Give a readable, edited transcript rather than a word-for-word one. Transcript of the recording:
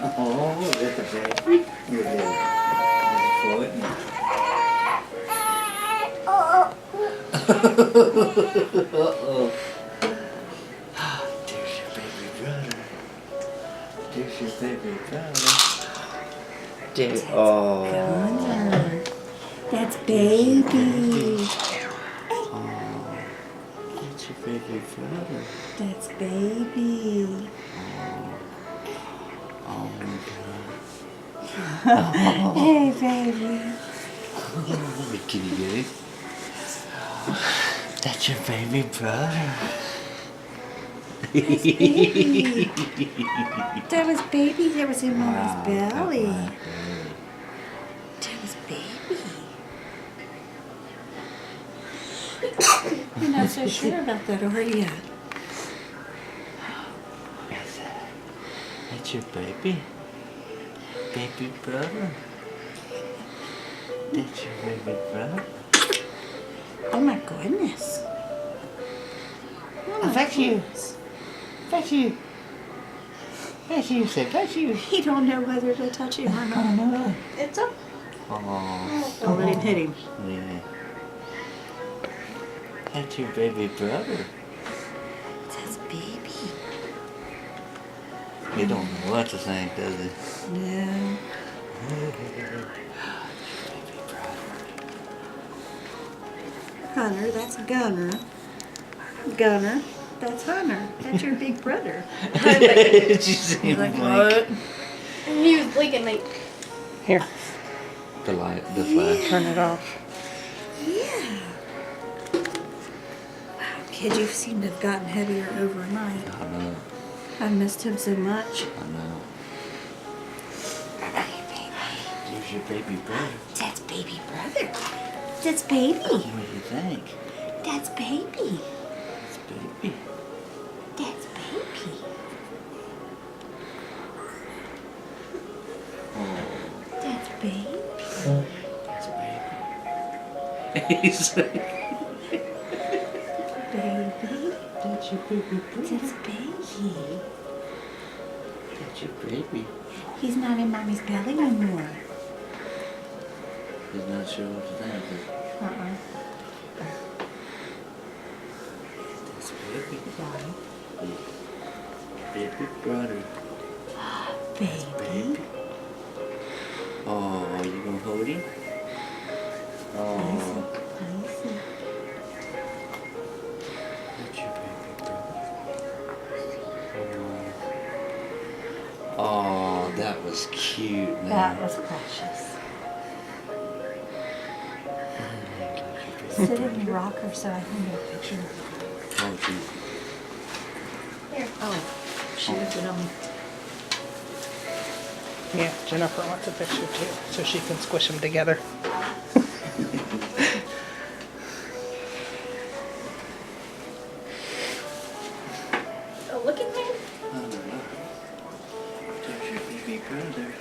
Oh, that's a baby. Look at it. Floating. Uh-oh. There's your baby brother. There's your baby brother. There. Oh. Connor. That's baby. Oh. That's your baby brother. That's baby. Oh my God. Hey, baby. Oh, kitty kitty. That's your baby brother. That's baby. That was baby that was in Mama's belly. That was baby. You're not so sure about that, are you? That's your baby. Baby brother. That's your baby brother. Oh my goodness. Oh, that's you. That's you. That's you. Say, that's you. He don't know whether to touch him or not. No. It's a. Oh. Don't let him hit him. Yeah. That's your baby brother. That's baby. He don't know what to think, does he? No. Hunter, that's Gunner. Gunner, that's Hunter. That's your big brother. Did you see him Like, blink? what? And he was blinking like, Here, The light, the flash. turn it off. Yeah. Wow, kid, you seem to have gotten heavier overnight. I know. I missed him so much. I know. Hey, baby. There's your baby brother. That's baby brother. That's baby. What do you think? That's baby. It's baby. That's baby. Oh, That's baby. it's baby. He's like, Baby. that's your baby brother. That's baby. That's your baby. He's not in mommy's belly anymore. He's not sure what to think. Uh-uh. That's baby. Right. Baby brother. Baby. Oh, are you gonna hold him? Oh, I see. that's your baby brother. Oh, that was cute, man. That was precious. That's your baby Sit in brother. the rocker so I can get a picture of you. Oh, gee. Here. Oh, she left it on. Yeah, Jennifer wants a picture too, so she can squish them together. oh, look at him. I don't know. There's your baby brother.